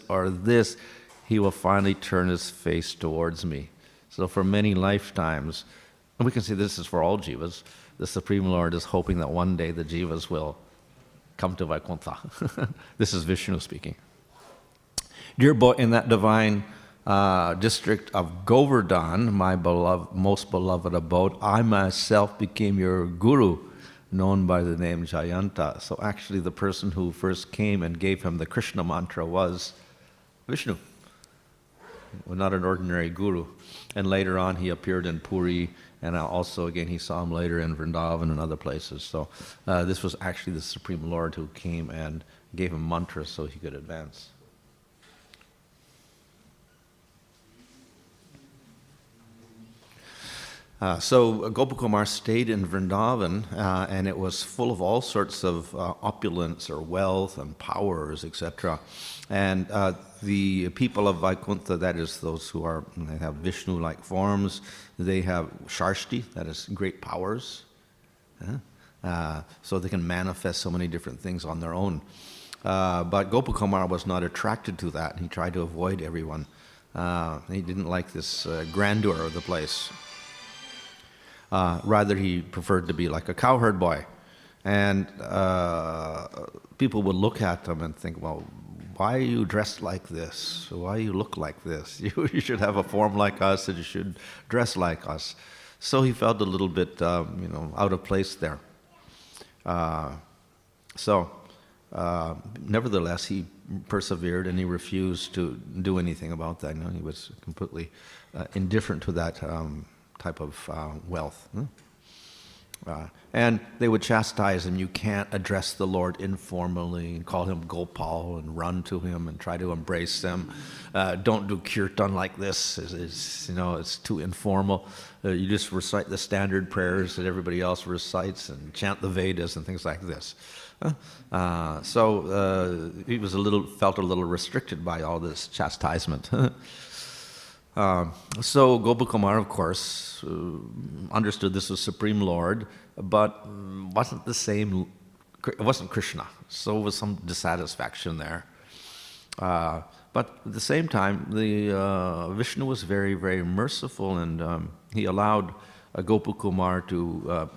or this, he will finally turn his face towards me. So for many lifetimes, and we can see this is for all jivas, the Supreme Lord is hoping that one day the jivas will come to Vaikuntha. This is Vishnu speaking. Dear boy, in that divine district of Govardhan, my most beloved abode, I myself became your guru, known by the name Jayanta. So actually the person who first came and gave him the Krishna mantra was Vishnu, well, not an ordinary guru. And later on he appeared in Puri, and also again he saw him later in Vrindavan and other places. So this was actually the Supreme Lord who came and gave him mantras so he could advance. So Gopakumar stayed in Vrindavan, and it was full of all sorts of opulence or wealth and powers, etc. And the people of Vaikuntha, that is those who they have Vishnu-like forms, they have Sharshti, that is great powers. So they can manifest so many different things on their own. But Gopakumar was not attracted to that. He tried to avoid everyone. He didn't like this grandeur of the place. Rather, he preferred to be like a cowherd boy. And people would look at him and think, well, why are you dressed like this? Why you look like this? You should have a form like us, and you should dress like us. So he felt a little bit, out of place there. Nevertheless, he persevered and he refused to do anything about that. He was completely indifferent to that type of wealth. And they would chastise him. You can't address the Lord informally and call him Gopal and run to him and try to embrace him. Don't do kirtan like this. It's too informal. You just recite the standard prayers that everybody else recites and chant the Vedas and things like this. So he was felt a little restricted by all this chastisement. So Gopakumar, of course, understood this was Supreme Lord, but wasn't the same. It wasn't Krishna, so there was some dissatisfaction there. But at the same time, the Vishnu was very, very merciful, and he allowed Gopakumar to,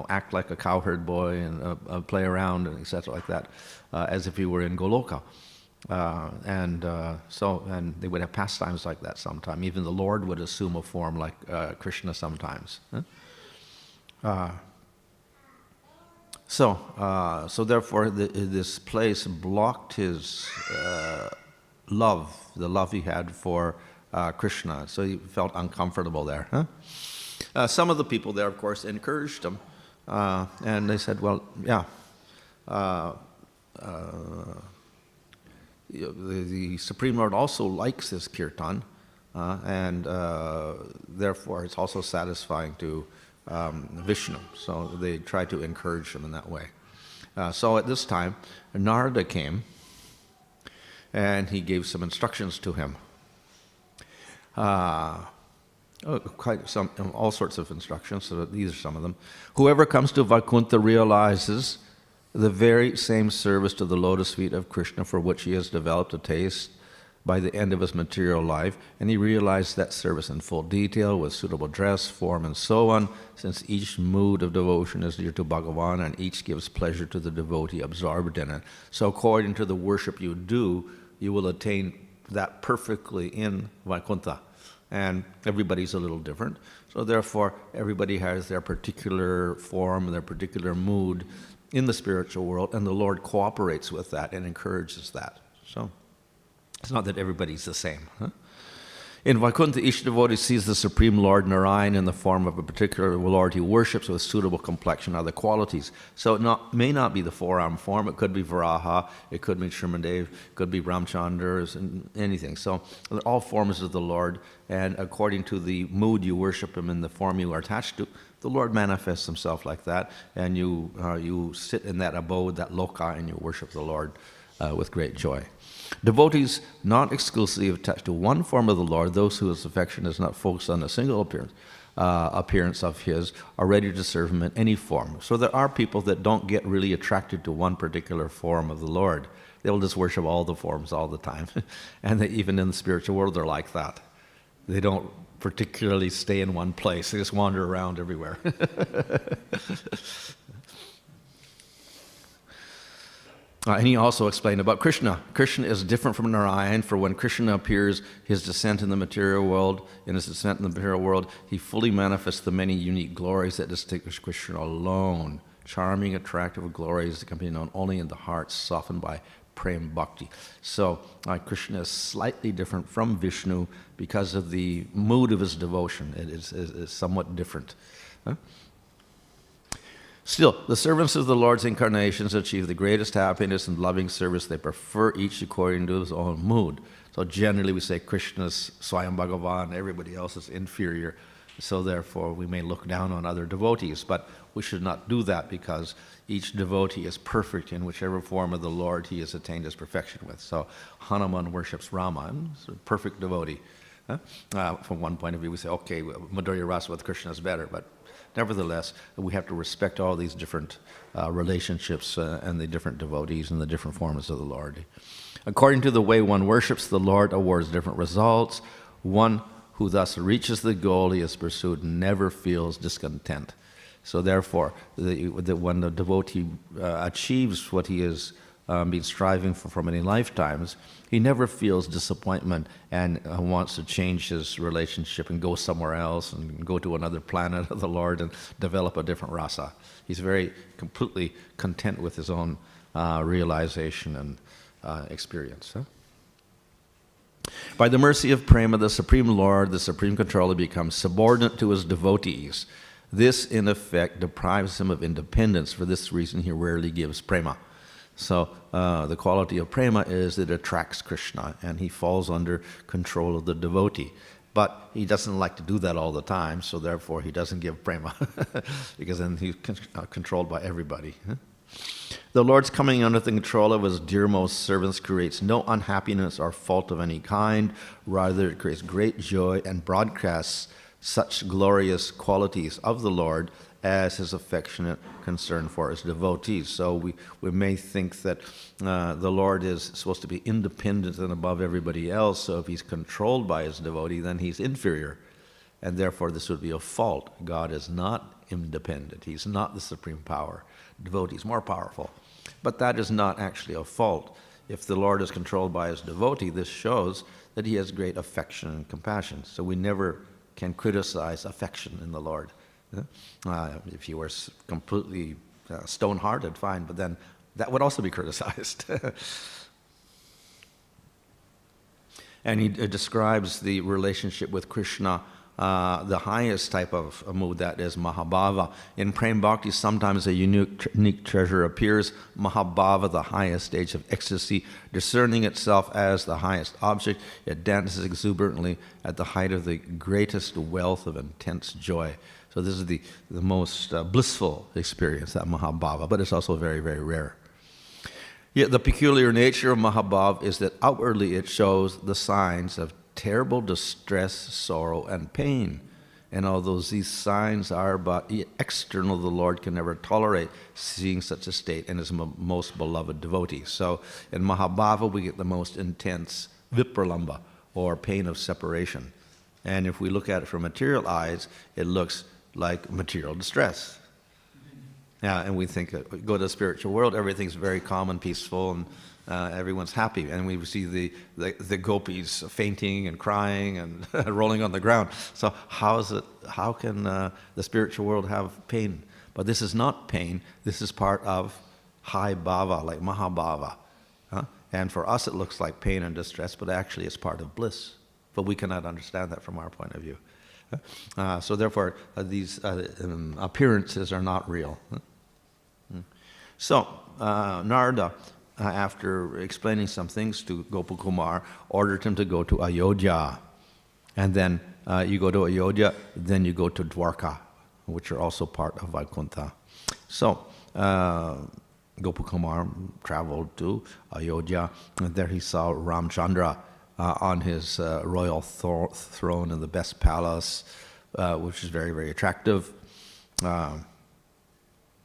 act like a cowherd boy and play around and etc. like that, as if he were in Goloka. And they would have pastimes like that sometime. Even the Lord would assume a form like Krishna sometimes. So therefore, this place blocked his love, the love he had for Krishna. So he felt uncomfortable there. Some of the people there, of course, encouraged him, and they said, "Well, yeah." The Supreme Lord also likes this kirtan, and therefore it's also satisfying to Vishnu. So they try to encourage him in that way. So at this time, Narada came, and he gave some instructions to him. All sorts of instructions, so these are some of them. Whoever comes to Vaikuntha realizes the very same service to the lotus feet of Krishna for which he has developed a taste by the end of his material life, and he realized that service in full detail with suitable dress, form, and so on, since each mood of devotion is dear to Bhagavan and each gives pleasure to the devotee absorbed in it. So according to the worship you do, you will attain that perfectly in Vaikuntha. And everybody's a little different, so therefore everybody has their particular form, their particular mood in the spiritual world, and the Lord cooperates with that and encourages that. So it's not that everybody's the same. In Vaikuntha, each devotee sees the Supreme Lord Narayan in the form of a particular Lord he worships with suitable complexion and other qualities. So it may not be the four-arm form. It could be Varaha, it could be Srimadev, it could be Ramchandra, and anything. So they're all forms of the Lord, and according to the mood you worship him in the form you are attached to, the Lord manifests himself like that, and you sit in that abode, that loka, and you worship the Lord with great joy. Devotees not exclusively attached to one form of the Lord, those whose affection is not focused on a single appearance of his, are ready to serve him in any form. So there are people that don't get really attracted to one particular form of the Lord. they'll just worship all the forms all the time. And even in the spiritual world, they're like that. They don't particularly stay in one place. They just wander around everywhere. And he also explained about Krishna. Krishna is different from Narayan, for when Krishna appears, his descent in the material world, he fully manifests the many unique glories that distinguish Krishna alone. Charming, attractive glories that can be known only in the heart, softened by prem bhakti. So Krishna is slightly different from Vishnu because of the mood of his devotion. It is somewhat different. Huh? Still, the servants of the Lord's incarnations achieve the greatest happiness and loving service. They prefer each according to his own mood. So generally we say Krishna's Swayam Bhagavan, everybody else is inferior. So therefore we may look down on other devotees, but we should not do that because each devotee is perfect in whichever form of the Lord he has attained his perfection with. So Hanuman worships Rama, and he's a perfect devotee. From one point of view we say, okay, Madhurya Rasa with Krishna is better, but nevertheless, we have to respect all these different relationships and the different devotees and the different forms of the Lord. According to the way one worships, the Lord awards different results. One who thus reaches the goal he has pursued never feels discontent. So therefore, when the devotee achieves what he has been striving for many lifetimes, he never feels disappointment and wants to change his relationship and go somewhere else and go to another planet of the Lord and develop a different rasa. He's very completely content with his own realization and experience. Huh? By the mercy of prema, the Supreme Lord, the Supreme Controller, becomes subordinate to his devotees. This, in effect, deprives him of independence. For this reason, he rarely gives prema. So the quality of prema is that it attracts Krishna, and he falls under control of the devotee. But he doesn't like to do that all the time, so therefore he doesn't give prema, because then he's controlled by everybody. The Lord's coming under the control of his dearmost servants creates no unhappiness or fault of any kind. Rather, it creates great joy and broadcasts such glorious qualities of the Lord as his affectionate concern for his devotees. So we may think that the Lord is supposed to be independent and above everybody else, so if he's controlled by his devotee, then he's inferior. And therefore this would be a fault. God is not independent. He's not the supreme power. Devotee is more powerful. But that is not actually a fault. If the Lord is controlled by his devotee, this shows that he has great affection and compassion. So we never can criticize affection in the Lord. If you were completely stone-hearted, fine, but then that would also be criticized. And he describes the relationship with Krishna, the highest type of mood, that is Mahabhava. In Prem Bhakti, sometimes a unique treasure appears, Mahabhava, the highest stage of ecstasy, discerning itself as the highest object. It dances exuberantly at the height of the greatest wealth of intense joy. So this is the most blissful experience, that Mahabhava, but it's also very, very rare. Yet the peculiar nature of Mahabhava is that outwardly it shows the signs of terrible distress, sorrow, and pain. And although these signs are but external, the Lord can never tolerate seeing such a state in his most beloved devotees. So in Mahabhava, we get the most intense vipralamba, or pain of separation. And if we look at it from material eyes, it looks like material distress. Yeah, and we think, go to the spiritual world, everything's very calm and peaceful, and everyone's happy. And we see the gopis fainting and crying and rolling on the ground. So how can the spiritual world have pain? But this is not pain. This is part of high bhava, like Mahabhava. And for us it looks like pain and distress, but actually it's part of bliss. But we cannot understand that from our point of view. So therefore, these appearances are not real. So Narada, after explaining some things to Gopa Kumar, ordered him to go to Ayodhya. And then you go to Ayodhya, then you go to Dwarka, which are also part of Vaikuntha. So Gopa Kumar traveled to Ayodhya, and there he saw Ramchandra on his royal throne in the best palace, which is very, very attractive.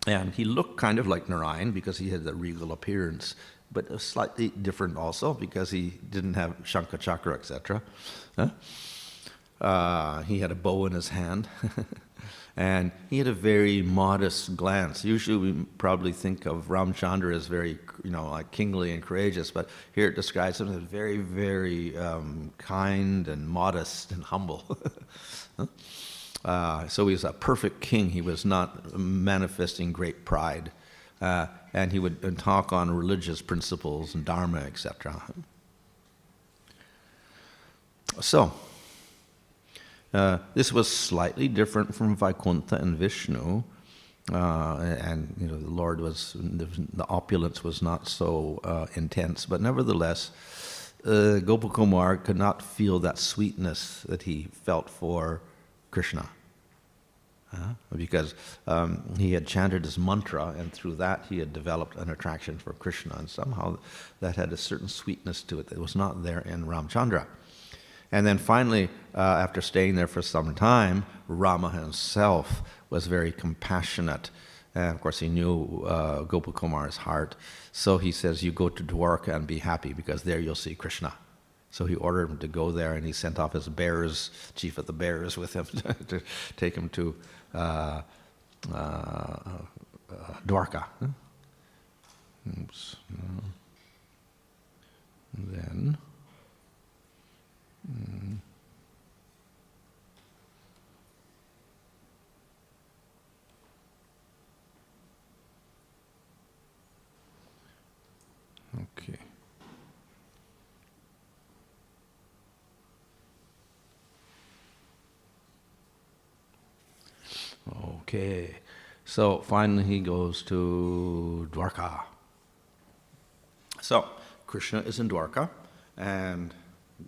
And he looked kind of like Narayan because he had the regal appearance. but slightly different also because he didn't have Shankha Chakra, etc. He had a bow in his hand. And he had a very modest glance. Usually we probably think of Ramchandra as very, like kingly and courageous, but here it describes him as very, very kind and modest and humble. So he was a perfect king. He was not manifesting great pride. And he would talk on religious principles and dharma, etc. So, this was slightly different from Vaikuntha and Vishnu, and the Lord the opulence was not so intense, but nevertheless, Gopakumar could not feel that sweetness that he felt for Krishna, because he had chanted his mantra, and through that he had developed an attraction for Krishna, and somehow that had a certain sweetness to it that was not there in Ramchandra. And then finally, after staying there for some time, Rama himself was very compassionate. And of course, he knew Gopakumar's heart. So he says, you go to Dwarka and be happy, because there you'll see Krishna. So he ordered him to go there, and he sent off his bears, chief of the bears, with him to take him to Dwarka. Oops. And then... Okay. Okay. So finally he goes to Dwarka. So Krishna is in Dwarka, and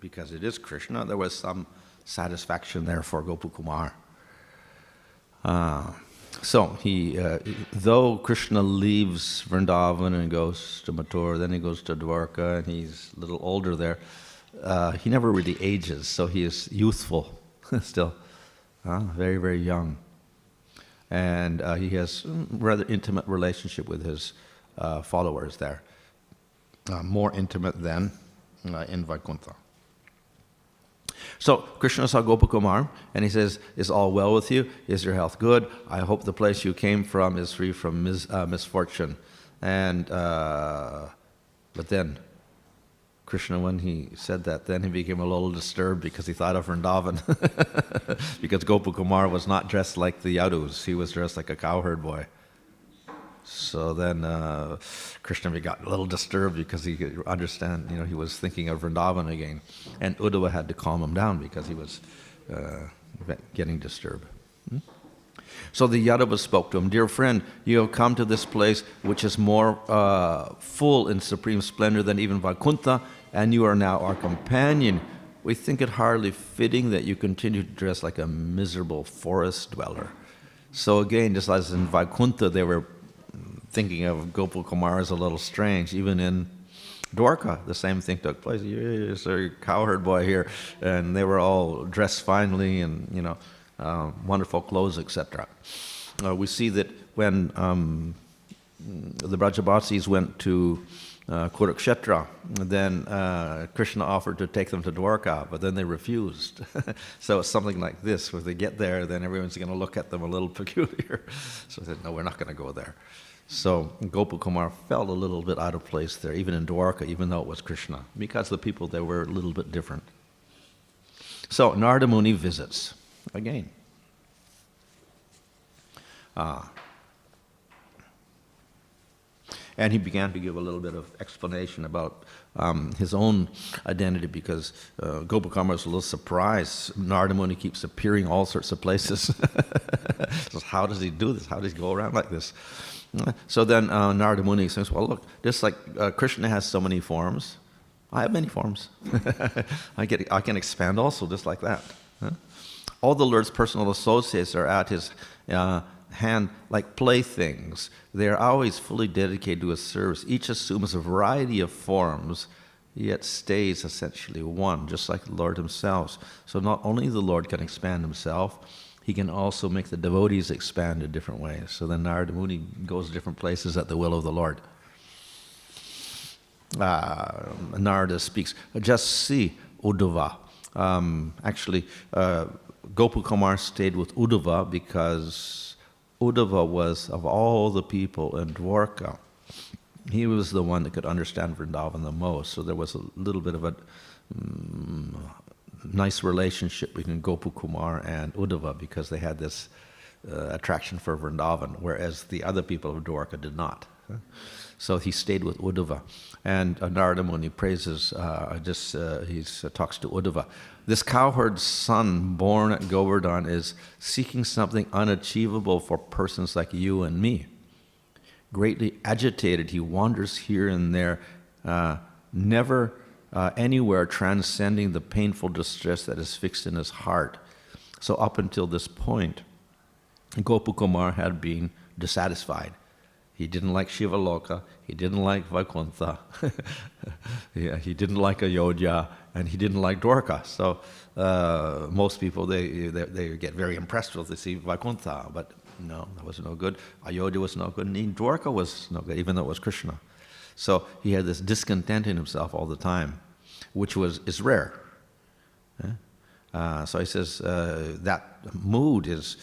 because it is Krishna, there was some satisfaction there for Gopakumar. So he, though Krishna leaves Vrindavan and goes to Mathura, then he goes to Dwarka, and he's a little older there, he never really ages, so he is youthful still, very, very young. And he has a rather intimate relationship with his followers there, more intimate than in Vaikuntha. So Krishna saw Gopakumar, and he says, is all well with you? Is your health good? I hope the place you came from is free from misfortune. And but then Krishna, when he said that, then he became a little disturbed because he thought of Vrindavan. Because Gopakumar was not dressed like the Yadus. He was dressed like a cowherd boy. So then Krishna got a little disturbed because he could understand, he was thinking of Vrindavan again. And Uddhava had to calm him down because he was getting disturbed. So the Yadava spoke to him, dear friend, you have come to this place which is more full in supreme splendor than even Vaikuntha, and you are now our companion. We think it hardly fitting that you continue to dress like a miserable forest dweller. So again, just as in Vaikuntha, they were thinking of Gopakumar as a little strange. Even in Dwarka, the same thing took place. There's a cowherd boy here, and they were all dressed finely and wonderful clothes, etc. We see that when the Brajavasis went to Kurukshetra, then Krishna offered to take them to Dwarka, but then they refused. So it's something like this, where they get there, then everyone's going to look at them a little peculiar. So they said, no, we're not going to go there. So Gopakumar felt a little bit out of place there, even in Dwarka, even though it was Krishna, because the people there were a little bit different. So Narada Muni visits again. And he began to give a little bit of explanation about his own identity, because Gopakumar was a little surprised. Narada Muni keeps appearing all sorts of places. So how does he do this? How does he go around like this? So then Narada Muni says, well, look, just like Krishna has so many forms, I have many forms. I can expand also just like that. All the Lord's personal associates are at his hand like playthings. They are always fully dedicated to his service. Each assumes a variety of forms, yet stays essentially one, just like the Lord himself. So not only the Lord can expand himself, he can also make the devotees expand in different ways. So then Narada Muni goes different places at the will of the Lord. Narada speaks, just see Uddhava. Actually, Gopakumar stayed with Uddhava because Uddhava was, of all the people in Dwarka, he was the one that could understand Vrindavan the most. So there was a little bit of a nice relationship between Gopakumar and Uddhava because they had this attraction for Vrindavan, whereas the other people of Dwarka did not. So he stayed with Uddhava. And Narada Muni praises, he talks to Uddhava. This cowherd's son born at Govardhan is seeking something unachievable for persons like you and me. Greatly agitated, he wanders here and there, never anywhere transcending the painful distress that is fixed in his heart. So up until this point, Gopakumar had been dissatisfied. He didn't like Shivaloka, he didn't like Vaikuntha, he didn't like Ayodhya, and he didn't like Dwarka. So most people, they get very impressed when they see Vaikuntha, but no, that was no good. Ayodhya was no good, and even Dwarka was no good, even though it was Krishna. So he had this discontent in himself all the time, which is rare. So he says that mood is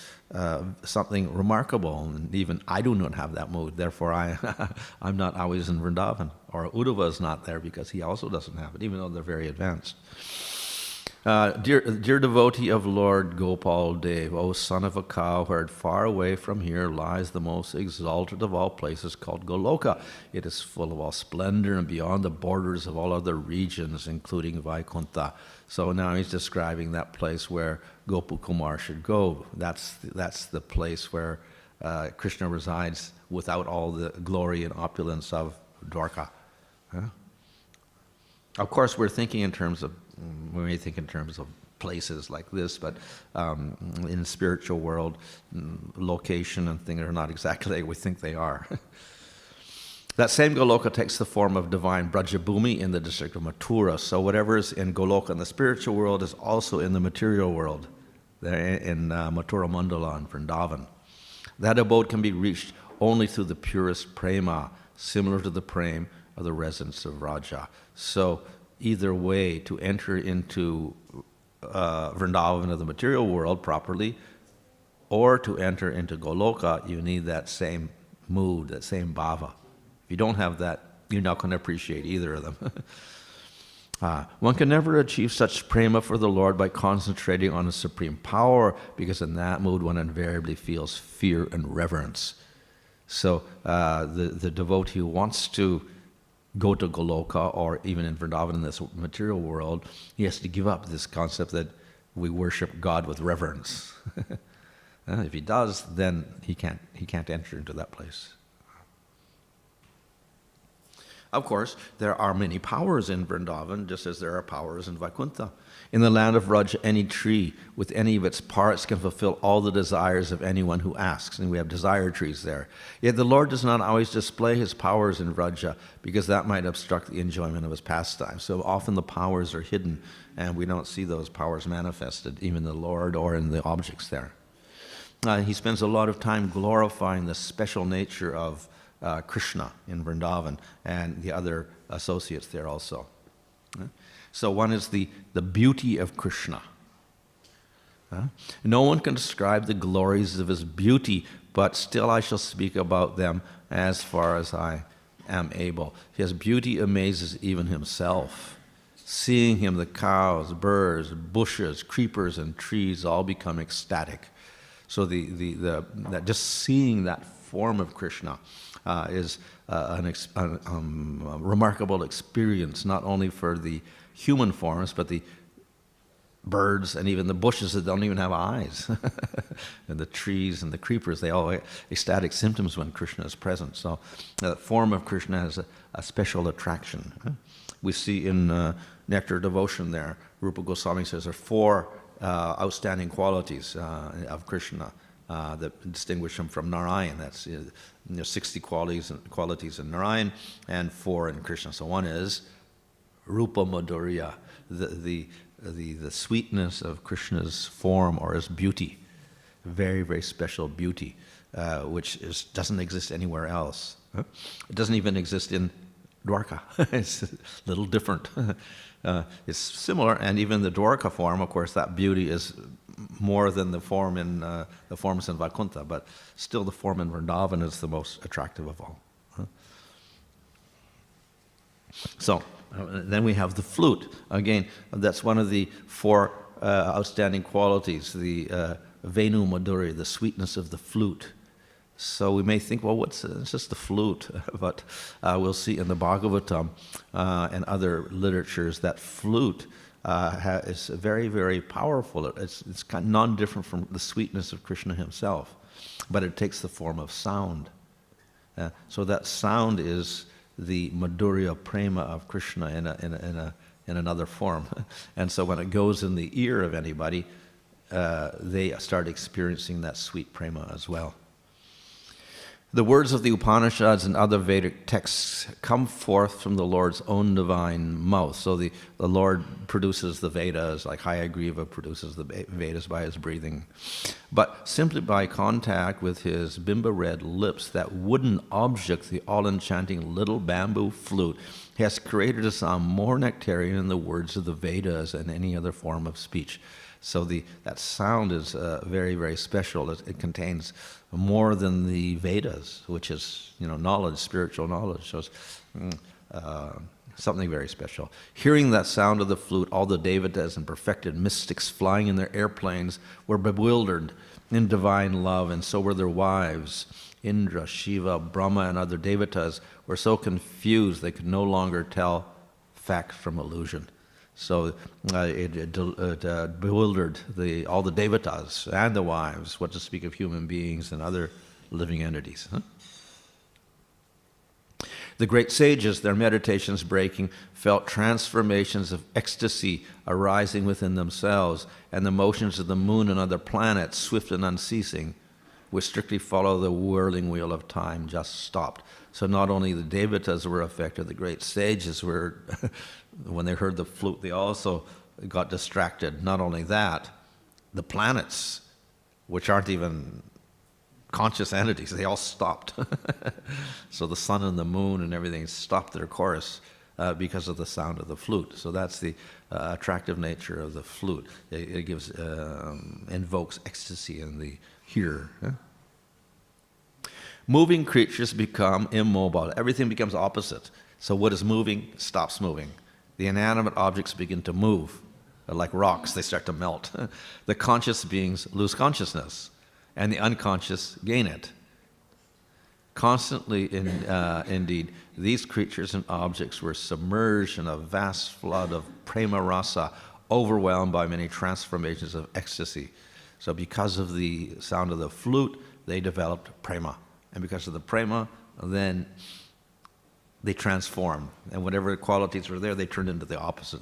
something remarkable, and even I do not have that mood. Therefore, I'm not always in Vrindavan, or Uddhava is not there because he also doesn't have it, even though they're very advanced. Dear devotee of Lord Gopal Dev, O son of a cowherd, far away from here lies the most exalted of all places called Goloka. It is full of all splendor and beyond the borders of all other regions, including Vaikuntha. So now he's describing that place where Gopakumar should go. That's the place where Krishna resides without all the glory and opulence of Dwarka. Of course, we may think in terms of places like this, but in the spiritual world, location and things are not exactly like we think they are. That same Goloka takes the form of divine Brajabhumi in the district of Mathura. So whatever is in Goloka in the spiritual world is also in the material world, there in Mathura Mandala and Vrindavan. That abode can be reached only through the purest prema, similar to the prema of the residents of Raja. So either way, to enter into Vrindavan of the material world properly, or to enter into Goloka, you need that same mood, that same bhava. If you don't have that, you're not going to appreciate either of them. One can never achieve such prema for the Lord by concentrating on His supreme power, because in that mood one invariably feels fear and reverence. So the devotee who wants to go to Goloka, or even in Vrindavan in this material world, he has to give up this concept that we worship God with reverence. If he does, then he can't enter into that place. Of course, there are many powers in Vrindavan, just as there are powers in Vaikuntha. In the land of Raja, any tree with any of its parts can fulfill all the desires of anyone who asks, and we have desire trees there. Yet the Lord does not always display His powers in Raja, because that might obstruct the enjoyment of His pastime. So often the powers are hidden, and we don't see those powers manifested, even in the Lord or in the objects there. He spends a lot of time glorifying the special nature of Krishna in Vrindavan and the other associates there also. So one is the beauty of Krishna. No one can describe the glories of His beauty, but still I shall speak about them as far as I am able. His beauty amazes even Himself. Seeing Him, the cows, birds, bushes, creepers, and trees all become ecstatic. So that just seeing that form of Krishna is a remarkable experience, not only for the human forms, but the birds and even the bushes that don't even have eyes. And the trees and the creepers, they all have ecstatic symptoms when Krishna is present. So the form of Krishna has a special attraction. We see in Nectar Devotion there, Rupa Goswami says there are 4 outstanding qualities of Krishna that distinguish him from Narayan. That's 60 qualities in Narayan and 4 in Krishna. So one is Rupa Madhurya, the sweetness of Krishna's form or His beauty, very, very special beauty, which doesn't exist anywhere else. It doesn't even exist in Dwarka. It's a little different. It's similar, and even the Dwarka form, of course, that beauty is more than the form in the forms in Vaikuntha, but still the form in Vrindavan is the most attractive of all. So then we have the flute. Again, that's one of the four outstanding qualities, the Venu Madhuri, the sweetness of the flute. So we may think, well, it's just the flute, but we'll see in the Bhagavatam and other literatures that flute is very, very powerful. It's kind of non-different from the sweetness of Krishna himself, but it takes the form of sound. So that sound is the Madhurya Prema of Krishna in another form. And so when it goes in the ear of anybody, they start experiencing that sweet prema as well. The words of the Upanishads and other Vedic texts come forth from the Lord's own divine mouth. So the Lord produces the Vedas, like Hayagriva produces the Vedas by his breathing. But simply by contact with his bimba-red lips, that wooden object, the all-enchanting little bamboo flute, has created a sound more nectarian than the words of the Vedas and any other form of speech. So that sound is very, very special. It contains more than the Vedas, which is, knowledge, spiritual knowledge. So it's something very special. Hearing that sound of the flute, all the devatas and perfected mystics flying in their airplanes were bewildered in divine love, and so were their wives. Indra, Shiva, Brahma, and other devatas were so confused they could no longer tell fact from illusion. So it bewildered all the devatas and the wives, what to speak of human beings and other living entities. The great sages, their meditations breaking, felt transformations of ecstasy arising within themselves, and the motions of the moon and other planets, swift and unceasing, which strictly follow the whirling wheel of time, just stopped. So not only the devatas were affected, the great sages were, when they heard the flute, they also got distracted. Not only that, the planets, which aren't even conscious entities, they all stopped. So the sun and the moon and everything stopped their course because of the sound of the flute. So that's the attractive nature of the flute. It gives, invokes ecstasy in the hearer. Moving creatures become immobile. Everything becomes opposite. So what is moving stops moving. The inanimate objects begin to move. Like rocks, they start to melt. The conscious beings lose consciousness, and the unconscious gain it. Constantly, indeed, these creatures and objects were submerged in a vast flood of prema rasa, overwhelmed by many transformations of ecstasy. So because of the sound of the flute, they developed prema. And because of the prema, then they transformed. And whatever qualities were there, they turned into the opposite.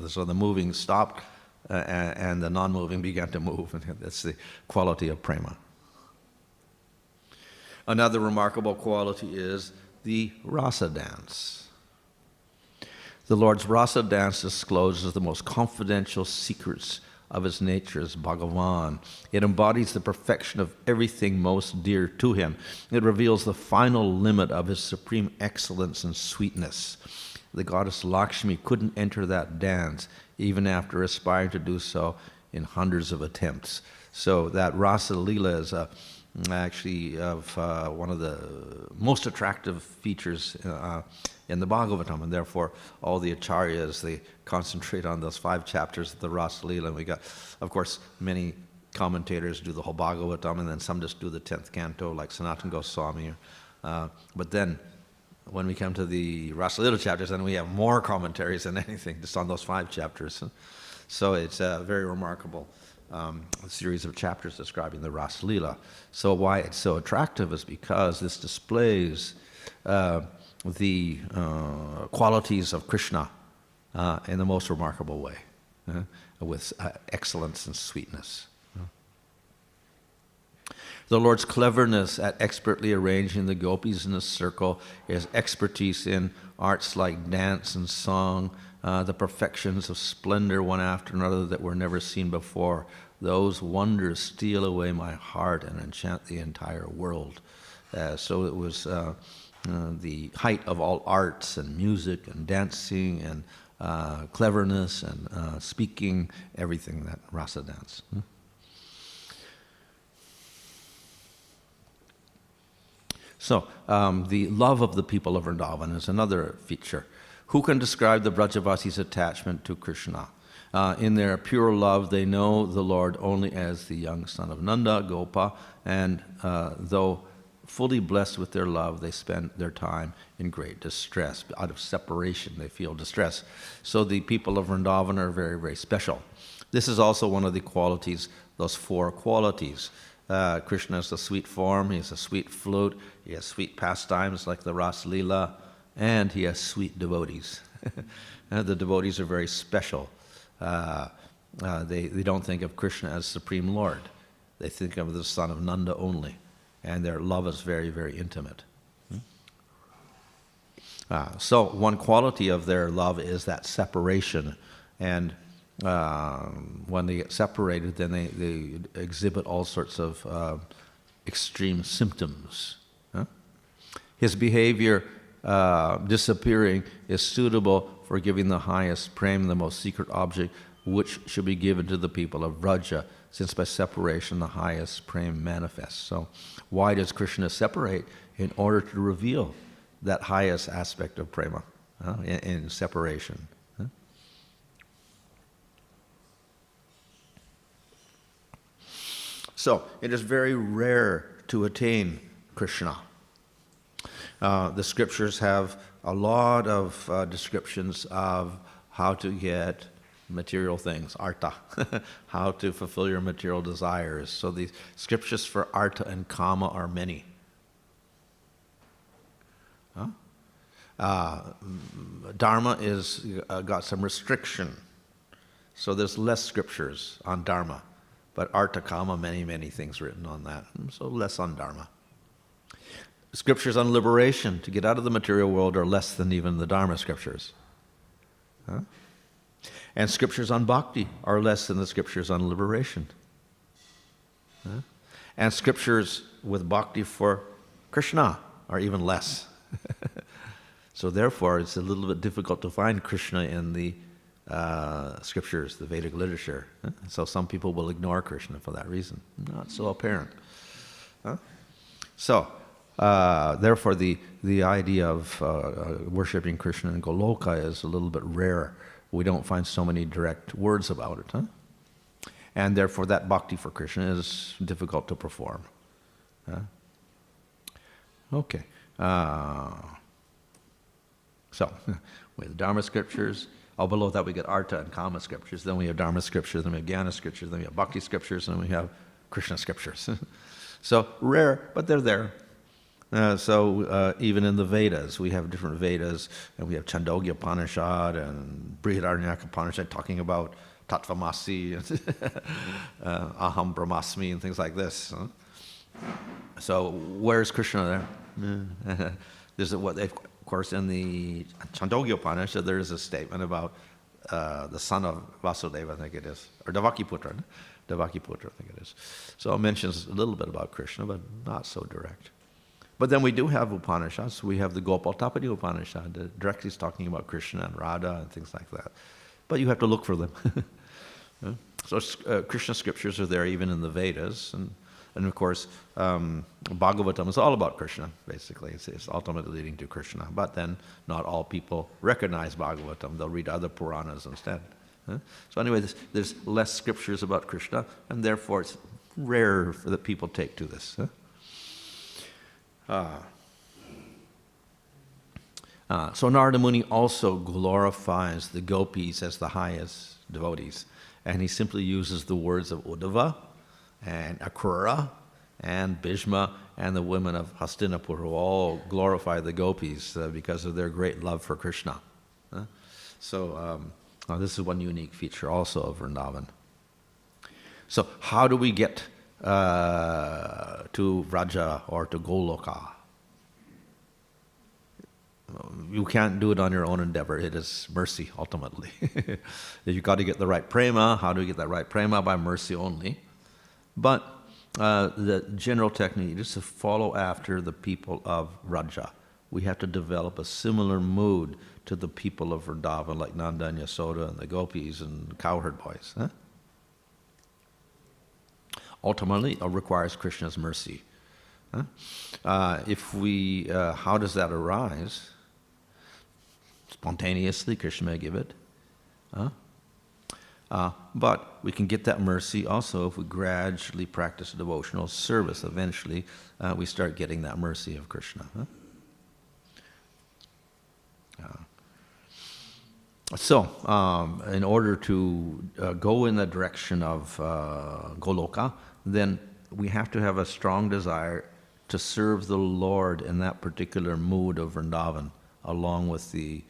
So the moving stopped, and the non-moving began to move. And that's the quality of prema. Another remarkable quality is the Rasa Dance. The Lord's Rasa Dance discloses the most confidential secrets of his nature as Bhagavan. It embodies the perfection of everything most dear to him. It reveals the final limit of his supreme excellence and sweetness. The goddess Lakshmi couldn't enter that dance, even after aspiring to do so in hundreds of attempts. So that Rasa Leela is actually one of the most attractive features in the Bhagavatam, and therefore all the acharyas, they concentrate on those 5 chapters of the Rasa Leela. And we got, of course, many commentators do the whole Bhagavatam, and then some just do the 10th canto, like Sanatana Goswami. But then when we come to the Rasa Leela chapters, then we have more commentaries than anything, just on those 5 chapters. So it's a very remarkable series of chapters describing the Rasa Leela. So why it's so attractive is because this displays the qualities of Krishna in the most remarkable way, with excellence and sweetness. The Lord's cleverness at expertly arranging the gopis in a circle, his expertise in arts like dance and song, the perfections of splendor one after another that were never seen before, those wonders steal away my heart and enchant the entire world. So it was the height of all arts and music and dancing and cleverness and speaking, everything, that Rasa Dance. So, the love of the people of Vrindavan is another feature. Who can describe the Brajavasis' attachment to Krishna? In their pure love, they know the Lord only as the young son of Nanda, Gopa, and though fully blessed with their love, they spend their time in great distress. Out of separation, they feel distress. So the people of Vrindavan are very, very special. This is also one of the qualities, those four qualities. Krishna is the sweet form, he has a sweet flute, he has sweet pastimes like the Ras Lila, and he has sweet devotees. The devotees are very special. They don't think of Krishna as Supreme Lord. They think of the son of Nanda only, and their love is very, very intimate. So one quality of their love is that separation, and when they get separated, then they exhibit all sorts of extreme symptoms. His behavior disappearing is suitable for giving the highest prem, the most secret object, which should be given to the people of Vraja, since by separation the highest prem manifests. So why does Krishna separate? In order to reveal that highest aspect of prema in separation. So it is very rare to attain Krishna. The scriptures have a lot of descriptions of how to get material things, artha, how to fulfill your material desires. So the scriptures for artha and kama are many. Dharma is got some restriction. So there's less scriptures on dharma. But artha, kama, many, many things written on that. So less on dharma. Scriptures on liberation, to get out of the material world, are less than even the Dharma scriptures. And scriptures on bhakti are less than the scriptures on liberation. And scriptures with bhakti for Krishna are even less. So therefore, it's a little bit difficult to find Krishna in the scriptures, the Vedic literature. So some people will ignore Krishna for that reason. Not so apparent. So, therefore, the idea of worshipping Krishna in Goloka is a little bit rare. We don't find so many direct words about it. And therefore, that bhakti for Krishna is difficult to perform. Okay. So, we have the Dharma scriptures. Below that we get Artha and Kama scriptures. Then we have Dharma scriptures. Then we have Jnana scriptures. Then we have Bhakti scriptures. And then we have Krishna scriptures. So, rare, but they're there. Even in the Vedas, we have different Vedas, and we have Chandogya Upanishad and Brihadaranyaka Upanishad talking about Tattvamasi, Aham Brahmasmi, and things like this. So where's Krishna there? There's of course, in the Chandogya Upanishad, there is a statement about the son of Vasudeva, I think it is, or Devakiputra. Devakiputra, I think it is. So it mentions a little bit about Krishna, but not so direct. But then we do have Upanishads. We have the Gopal Tapani Upanishad that directly is talking about Krishna and Radha and things like that. But you have to look for them. So Krishna scriptures are there even in the Vedas. And of course, Bhagavatam is all about Krishna, basically. It's ultimately leading to Krishna. But then not all people recognize Bhagavatam. They'll read other Puranas instead. So anyway, there's less scriptures about Krishna, and therefore it's rare that people take to this. So Narada Muni also glorifies the gopis as the highest devotees, and he simply uses the words of Uddhava and Akrura and Bhishma and the women of Hastinapur, who all glorify the gopis because of their great love for Krishna. So this is one unique feature also of Vrindavan. So how do we get to Vraja or to Goloka? You can't do it on your own endeavor. It is mercy, ultimately. You've got to get the right prema. How do we get that right prema? By mercy only. But the general technique is to follow after the people of Vraja. we have to develop a similar mood to the people of Vrindavan, like Nanda and Yasoda and the gopis and cowherd boys. Huh? Ultimately, it requires Krishna's mercy. Huh? How does that arise? Spontaneously, Krishna may give it. Huh? But we can get that mercy also if we gradually practice devotional service. Eventually, we start getting that mercy of Krishna. Huh? In order to go in the direction of Goloka, then we have to have a strong desire to serve the Lord in that particular mood of Vrindavan, along with the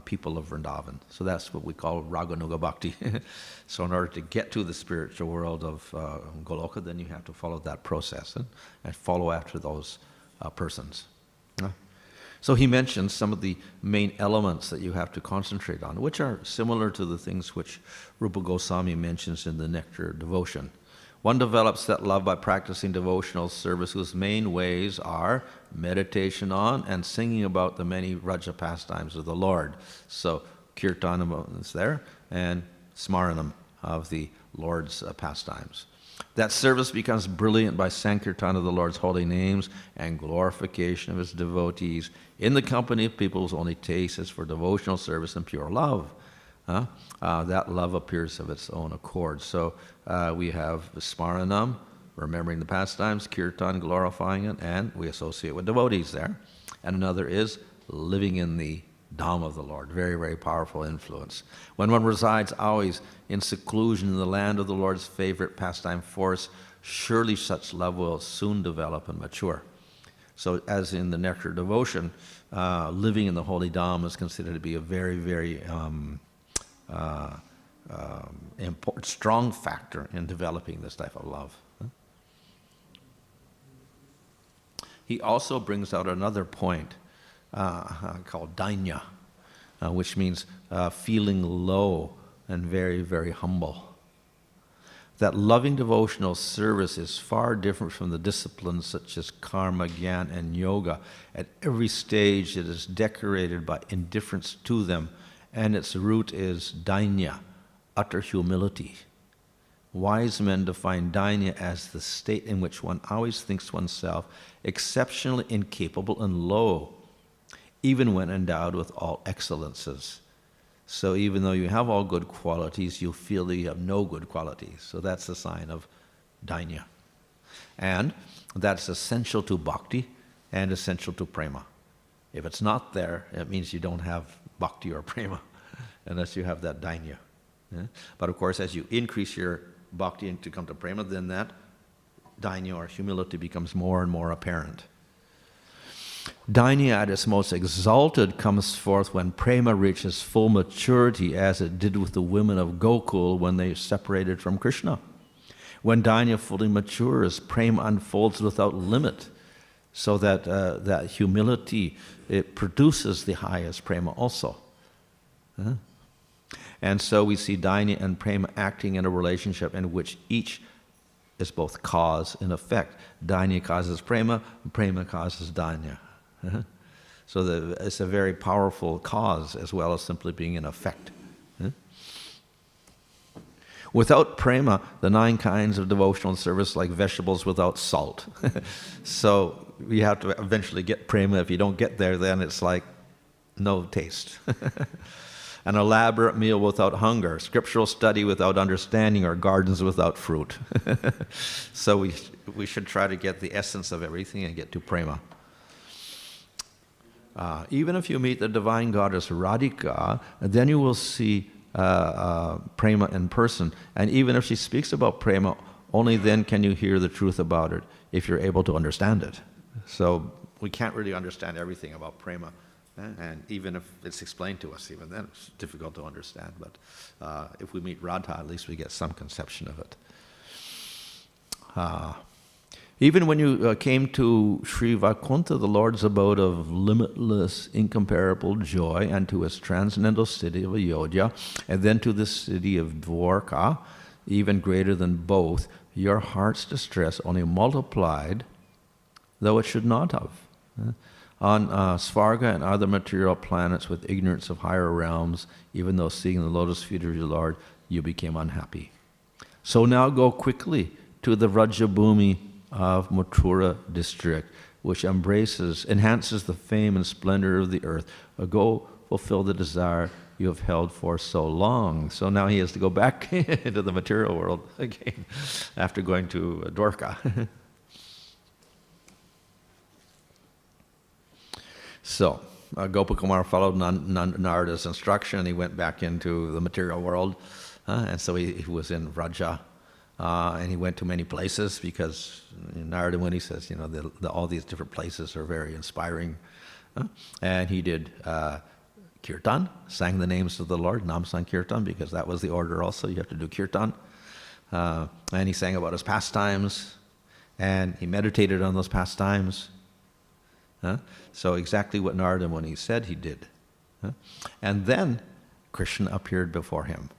people of Vrindavan. So that's what we call Raganuga Bhakti. So in order to get to the spiritual world of Goloka, then you have to follow that process and follow after those persons. So he mentions some of the main elements that you have to concentrate on, which are similar to the things which Rupa Goswami mentions in the Nectar Devotion. One develops that love by practicing devotional service, whose main ways are meditation on and singing about the many Raja pastimes of the Lord. So Kirtanam is there, and Smaranam of the Lord's pastimes. That service becomes brilliant by Sankirtan of the Lord's holy names and glorification of his devotees in the company of people whose only taste is for devotional service and pure love. That love appears of its own accord. So we have Smaranam, remembering the pastimes, Kirtan, glorifying it, and we associate with devotees there. And another is living in the Dham of the Lord. Very, very powerful influence. When one resides always in seclusion in the land of the Lord's favorite pastime force, surely such love will soon develop and mature. So as in the Nectar Devotion, living in the holy Dham is considered to be a very, very important, strong factor in developing this type of love. He also brings out another point called dainya, which means feeling low and very, very humble. That loving devotional service is far different from the disciplines such as karma, jnana, and yoga. At every stage it is decorated by indifference to them, and its root is dainya, utter humility. Wise men define dainya as the state in which one always thinks oneself exceptionally incapable and low, even when endowed with all excellences. So even though you have all good qualities, you feel that you have no good qualities. So that's a sign of dainya. And that's essential to bhakti and essential to prema. If it's not there, it means you don't have bhakti or prema, unless you have that dainya. Yeah? But of course, as you increase your bhakti and to come to prema, then that dainya or humility becomes more and more apparent. Dainya at its most exalted comes forth when prema reaches full maturity, as it did with the women of Gokul when they separated from Krishna. When dainya fully matures, prema unfolds without limit, so that that humility, it produces the highest prema also. And so we see dainya and prema acting in a relationship in which each is both cause and effect. Dainya causes prema, prema causes dainya. So it's a very powerful cause as well as simply being an effect. Without prema, the 9 kinds of devotional service like vegetables without salt. So we have to eventually get prema. If you don't get there, then it's like no taste. An elaborate meal without hunger, scriptural study without understanding, or gardens without fruit. So we should try to get the essence of everything and get to prema. Even if you meet the divine goddess Radhika, then you will see prema in person. And even if she speaks about prema, only then can you hear the truth about it, if you're able to understand it. So we can't really understand everything about prema. And even if it's explained to us, even then it's difficult to understand. But if we meet Radha, at least we get some conception of it. Even when you came to Sri Vaikuntha, the Lord's abode of limitless, incomparable joy, and to his transcendental city of Ayodhya, and then to the city of Dwarka, even greater than both, your heart's distress only multiplied, though it should not have. on Svarga and other material planets with ignorance of higher realms, even though seeing the lotus feet of your Lord, you became unhappy. So now go quickly to the Vrajabhumi of Mathura district, which enhances the fame and splendor of the earth. Go fulfill the desire you have held for so long. So now he has to go back into the material world again after going to Dwarka. So Gopa Kumara followed Narada's instruction, and he went back into the material world. And so he was in Vraja. And he went to many places because Narada, when he says, all these different places are very inspiring. And he did kirtan, sang the names of the Lord, Nam Sankirtan, because that was the order also. You have to do kirtan. And he sang about his pastimes, and he meditated on those pastimes. So exactly what Narada, when he said, he did. And then Krishna appeared before him.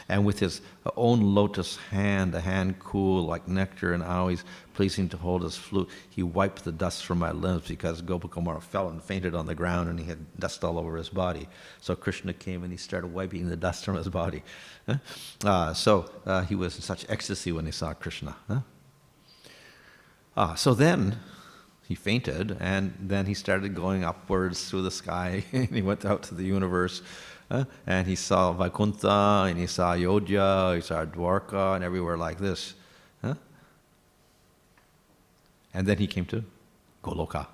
And with his own lotus hand, a hand cool like nectar and always pleasing to hold his flute, he wiped the dust from my limbs, because Gopakumara fell and fainted on the ground and he had dust all over his body. So Krishna came and he started wiping the dust from his body. So he was in such ecstasy when he saw Krishna. So then he fainted, and then he started going upwards through the sky, and he went out to the universe. And he saw Vaikuntha, and he saw Ayodhya, he saw Dwarka, and everywhere like this. And then he came to Goloka.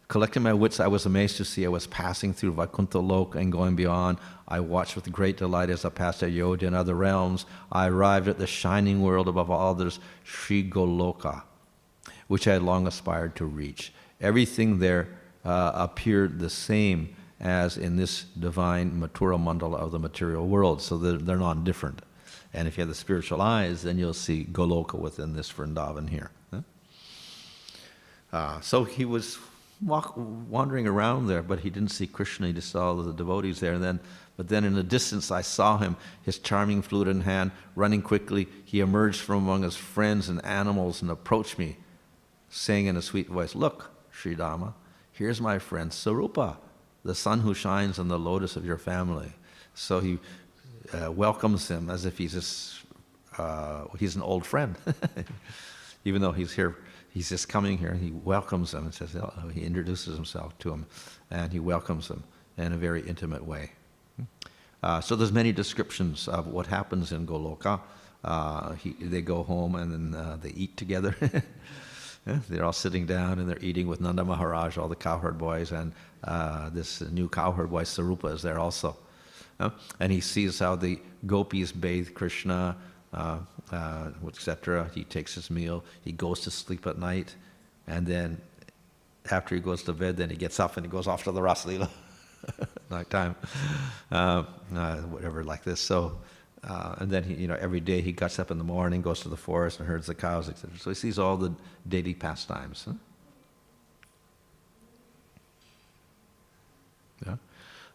Collecting my wits, I was amazed to see I was passing through Vaikuntha Loka and going beyond. I watched with great delight as I passed Ayodhya and other realms. I arrived at the shining world above all others, Sri Goloka, which I had long aspired to reach. Everything there appeared the same as in this divine Mathura Mandala of the material world. So they're non-different. And if you have the spiritual eyes, then you'll see Goloka within this Vrindavan here. So he was wandering around there, but he didn't see Krishna. He just saw the devotees there. But then in the distance, I saw him, his charming flute in hand, running quickly. He emerged from among his friends and animals and approached me, saying in a sweet voice, "Look, Sridhama, here's my friend Sarupa, the sun who shines on the lotus of your family." So he welcomes him as if he's an old friend. Even though he's here, he's just coming here, he welcomes him and says, he introduces himself to him, and he welcomes him in a very intimate way. So there's many descriptions of what happens in Goloka. They go home and then they eat together. They're all sitting down and they're eating with Nanda Maharaj, all the cowherd boys, and this new cowherd boy Sarupa is there also. And he sees how the gopis bathe Krishna, etc. He takes his meal, he goes to sleep at night, and then after he goes to bed, then he gets up and he goes off to the Rasa Leela nighttime, whatever like this. So. And then he, every day he gets up in the morning, goes to the forest and herds the cows, etc. So he sees all the daily pastimes.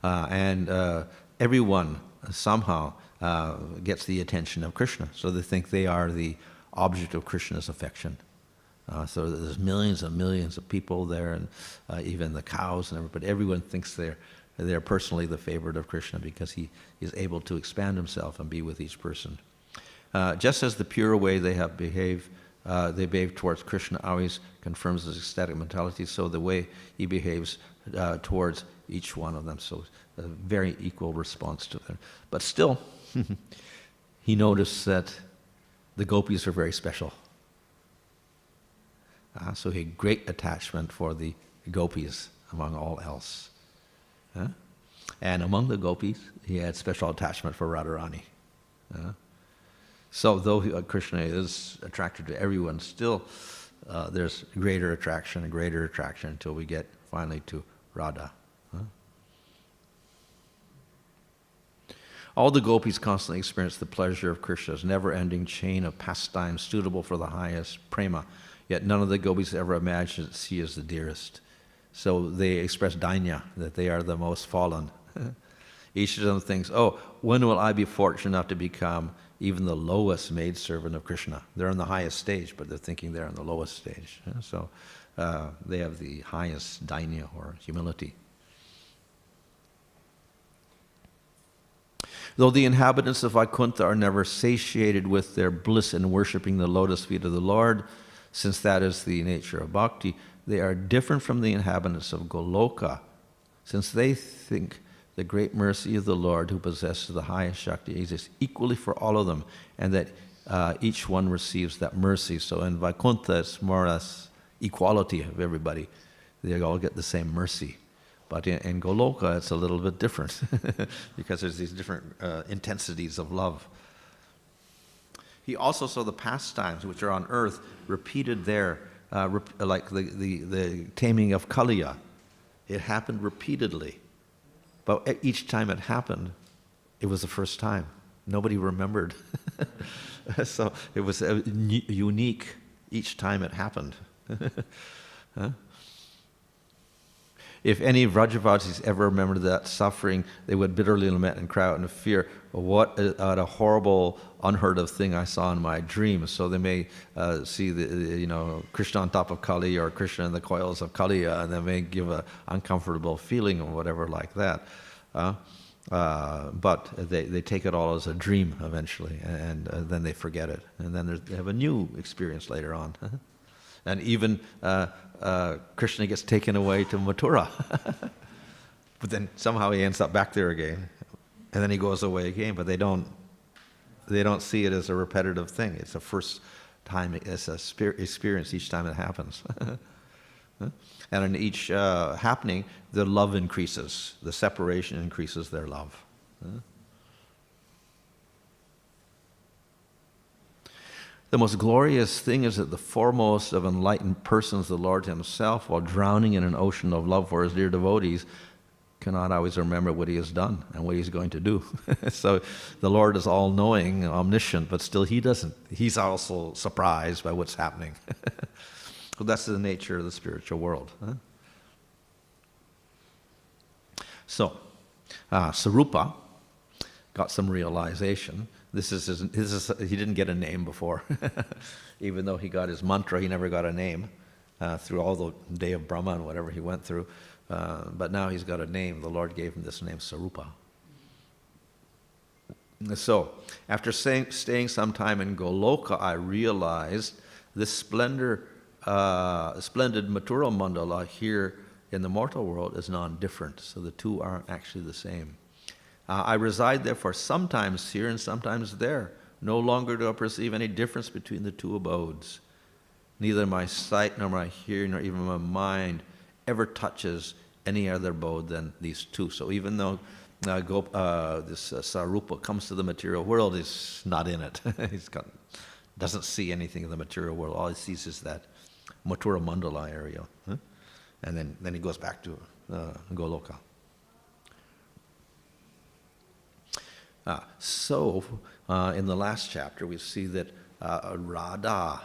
And everyone somehow gets the attention of Krishna. So they think they are the object of Krishna's affection. So there's millions and millions of people there, and even the cows and everybody. But everyone thinks they're personally the favorite of Krishna because he is able to expand himself and be with each person. Just as the pure way they behave towards Krishna always confirms his ecstatic mentality, so the way he behaves towards each one of them. So a very equal response to them. But still, he noticed that the gopis are very special. So he had great attachment for the gopis among all else. And among the gopis, he had special attachment for Radharani. So though Krishna is attracted to everyone, still there's greater attraction until we get finally to Radha. All the gopis constantly experience the pleasure of Krishna's never-ending chain of pastimes suitable for the highest prema, yet none of the gopis ever imagined that she is the dearest. So they express dainya, that they are the most fallen. Each of them thinks, oh, when will I be fortunate enough to become even the lowest maidservant of Krishna? They're on the highest stage, but they're thinking they're on the lowest stage. So they have the highest dainya, or humility. Though the inhabitants of Vaikuntha are never satiated with their bliss in worshipping the lotus feet of the Lord, since that is the nature of bhakti, they are different from the inhabitants of Goloka, since they think the great mercy of the Lord, who possesses the highest Shakti, exists equally for all of them, and that each one receives that mercy. So in Vaikuntha, it's more or less equality of everybody. They all get the same mercy. But in Goloka, it's a little bit different because there's these different intensities of love. He also saw the pastimes, which are on earth, repeated there, like the taming of Kaliya. It happened repeatedly. But each time it happened, it was the first time. Nobody remembered. So it was unique each time it happened. Huh? If any Vrajavasis ever remembered that suffering, they would bitterly lament and cry out in fear, what a horrible, unheard of thing I saw in my dream. So they may see Krishna on top of Kali, or Krishna in the coils of Kaliya, and they may give an uncomfortable feeling or whatever like that. But they take it all as a dream eventually, and then they forget it. And then they have a new experience later on. And even Krishna gets taken away to Mathura. But then somehow he ends up back there again. And then he goes away again. But they don't see it as a repetitive thing. It's a first time, it's a experience each time it happens. And in each happening, the love increases. The separation increases their love. The most glorious thing is that the foremost of enlightened persons, the Lord himself, while drowning in an ocean of love for his dear devotees, cannot always remember what he has done and what he's going to do. So the Lord is all-knowing and omniscient, but still he doesn't. He's also surprised by what's happening. So that's the nature of the spiritual world. So, Sarupa got some realization. He didn't get a name before. Even though he got his mantra, he never got a name through all the day of Brahma and whatever he went through. But now he's got a name. The Lord gave him this name, Sarupa. So, after staying some time in Goloka, I realized this splendid Mathura Mandala here in the mortal world is non-different. So the two aren't actually the same. I reside therefore sometimes here and sometimes there. No longer do I perceive any difference between the two abodes. Neither my sight nor my hearing nor even my mind ever touches any other abode than these two. So even though this Sarupa comes to the material world, he's not in it. Doesn't see anything in the material world. All he sees is that Mathura Mandala area. And then he goes back to Goloka. So, in the last chapter, we see that Radha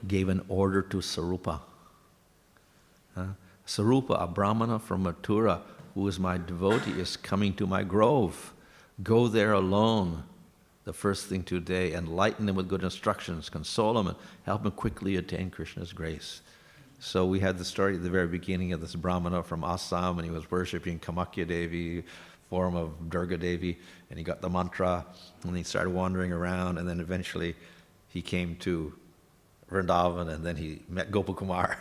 gave an order to Sarupa. Sarupa, a brahmana from Mathura, who is my devotee, is coming to my grove. Go there alone the first thing today, enlighten him with good instructions, console him, and help him quickly attain Krishna's grace. So we had the story at the very beginning of this brahmana from Assam, and he was worshipping Kamakya Devi, form of Durga Devi, and he got the mantra, and he started wandering around, and then eventually he came to Vrindavan, and then he met Gopakumar,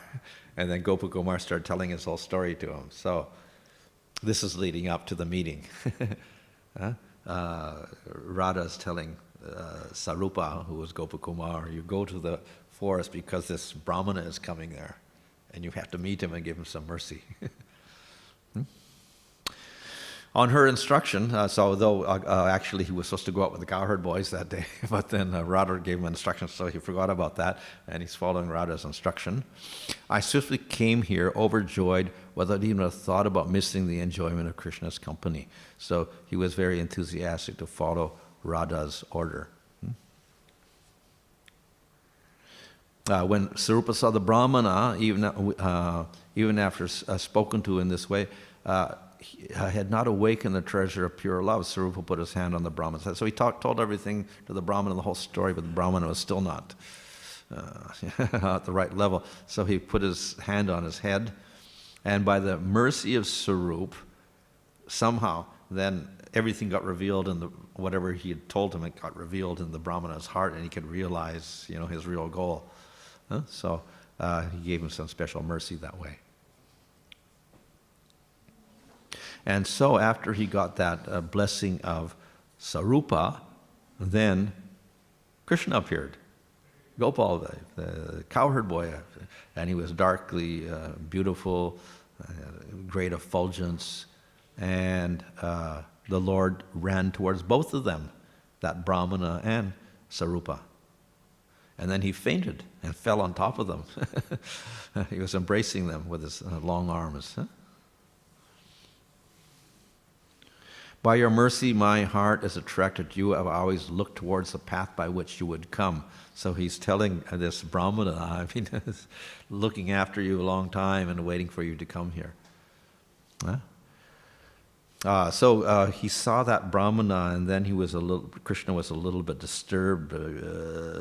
and then Gopakumar started telling his whole story to him. So this is leading up to the meeting. Radha's telling Sarupa, who was Gopakumar, you go to the forest because this brahmana is coming there, and you have to meet him and give him some mercy. On her instruction, so though actually he was supposed to go out with the cowherd boys that day, but then Radha gave him instructions, so he forgot about that, and he's following Radha's instruction. I swiftly came here, overjoyed, without even a thought about missing the enjoyment of Krishna's company. So he was very enthusiastic to follow Radha's order. When Sarupa saw the brahmana, even after spoken to in this way, had not awakened the treasure of pure love, Sarupa put his hand on the Brahman's head. So he told everything to the Brahmana, the whole story, but the Brahmana was still not at the right level. So he put his hand on his head, and by the mercy of Sarup, somehow then everything got revealed in whatever he had told him, it got revealed in the Brahmana's heart, and he could realize, his real goal. So he gave him some special mercy that way. And so after he got that blessing of Sarupa, then Krishna appeared. Gopal, the cowherd boy, and he was darkly beautiful, great effulgence, and the Lord ran towards both of them, that Brahmana and Sarupa. And then he fainted and fell on top of them. He was embracing them with his long arms. By your mercy, my heart is attracted to you. I've always looked towards the path by which you would come. So he's telling this Brahmana, I've been looking after you a long time and waiting for you to come here. So he saw that Brahmana, and then Krishna was a little bit disturbed.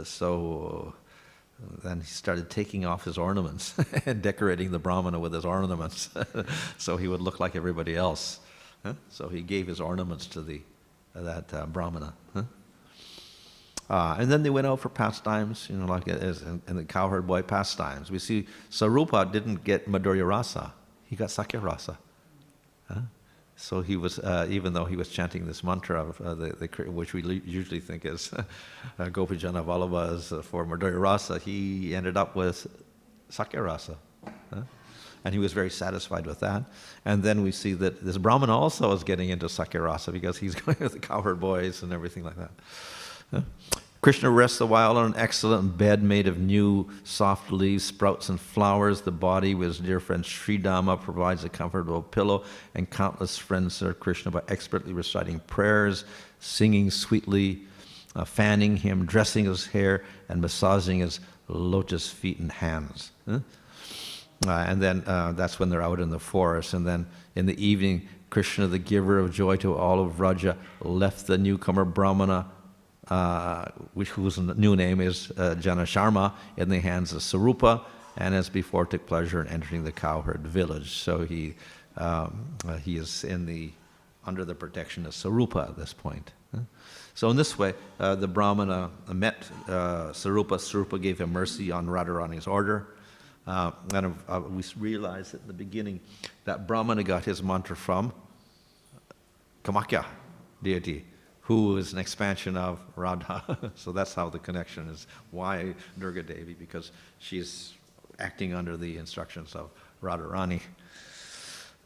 So then he started taking off his ornaments and decorating the Brahmana with his ornaments so he would look like everybody else. So he gave his ornaments to that Brahmana. And then they went out for pastimes, like in the cowherd boy pastimes. We see Sarupa didn't get Madhurya Rasa. He got Sakya Rasa. So he was, even though he was chanting this mantra of which we usually think is Gopijana Vallabha for Madhurya Rasa, he ended up with Sakya Rasa. And he was very satisfied with that. And then we see that this Brahmana also is getting into Sakya Rasa because he's going with the cowherd boys and everything like that. Krishna rests a while on an excellent bed made of new soft leaves, sprouts, and flowers. The body with his dear friend Sridama provides a comfortable pillow, and countless friends serve Krishna by expertly reciting prayers, singing sweetly, fanning him, dressing his hair, and massaging his lotus feet and hands. And then that's when they're out in the forest. And then in the evening, Krishna, the giver of joy to all of Vraja, left the newcomer Brahmana, whose new name is Janasharma, in the hands of Sarupa, and as before took pleasure in entering the cowherd village. So he is under the protection of Sarupa at this point. So in this way, the Brahmana met Sarupa. Sarupa gave him mercy on Radharani's order. And we realized at the beginning that Brahmana got his mantra from Kamakya deity, who is an expansion of Radha. So that's how the connection is. Why Durga Devi? Because she's acting under the instructions of Radharani.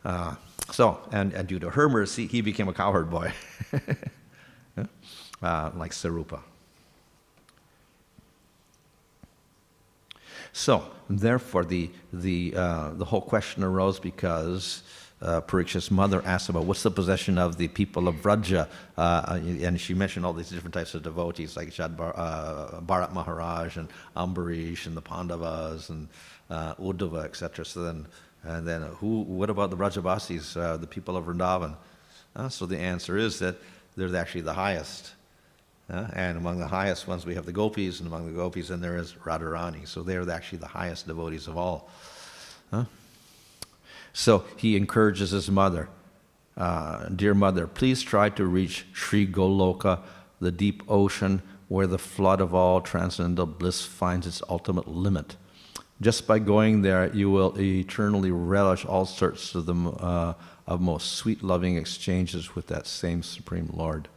And due to her mercy, he became a cowherd boy, like Sarupa. So, therefore, the whole question arose because Parikshit's mother asked about what's the possession of the people of Vraja, and she mentioned all these different types of devotees like Bharat Maharaj and Ambarish and the Pandavas and Uddhava, etc. So then, what about the Vrajavasis, the people of Vrindavan? So the answer is that they're actually the highest. And among the highest ones we have the gopis, and among the gopis then there is Radharani. So they're actually the highest devotees of all. So he encourages his mother, dear mother, please try to reach Sri Goloka, the deep ocean where the flood of all transcendental bliss finds its ultimate limit. Just by going there, you will eternally relish all sorts of of most sweet loving exchanges with that same Supreme Lord.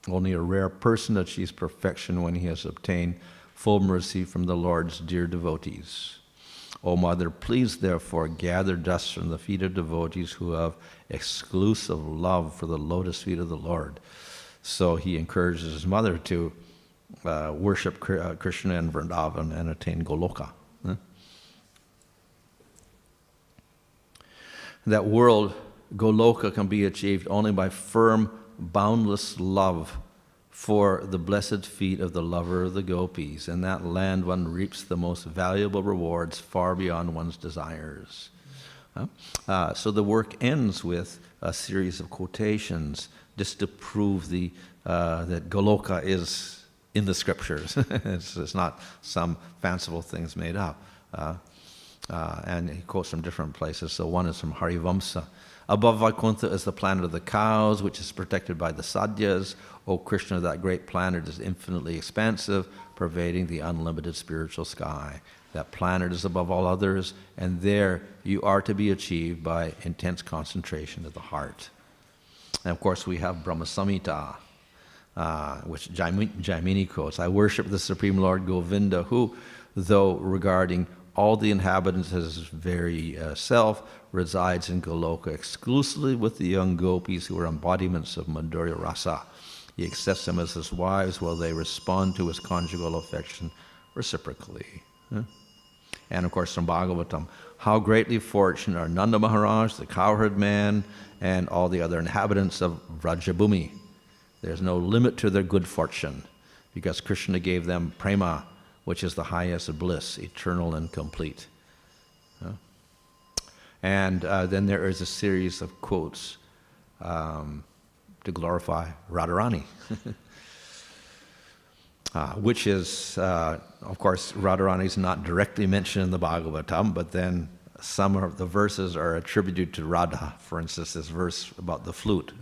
Only a rare person achieves perfection when he has obtained full mercy from the Lord's dear devotees. O Mother, please therefore gather dust from the feet of devotees who have exclusive love for the lotus feet of the Lord. So he encourages his mother to worship Krishna in Vrindavan and attain Goloka. That world, Goloka, can be achieved only by firm, boundless love for the blessed feet of the lover of the gopis. In that land one reaps the most valuable rewards far beyond one's desires. So the work ends with a series of quotations just to prove that Goloka is in the scriptures. It's not some fanciful things made up. And he quotes from different places. So one is from Harivamsa. Above Vaikuntha is the planet of the cows, which is protected by the sadhyas. O Krishna, that great planet is infinitely expansive, pervading the unlimited spiritual sky. That planet is above all others, and there you are to be achieved by intense concentration of the heart. And of course we have Brahma-Samhita, which Jaimini quotes. I worship the Supreme Lord Govinda, who, though regarding all the inhabitants as his very self, resides in Goloka exclusively with the young gopis who are embodiments of Madhurya Rasa. He accepts them as his wives while they respond to his conjugal affection reciprocally. And of course from Bhagavatam, how greatly fortunate are Nanda Maharaj, the cowherd man, and all the other inhabitants of Vrajabhumi. There's no limit to their good fortune, because Krishna gave them prema, which is the highest bliss, eternal and complete. And then there is a series of quotes to glorify Radharani, which is, of course, Radharani is not directly mentioned in the Bhagavatam, but then some of the verses are attributed to Radha. For instance, this verse about the flute.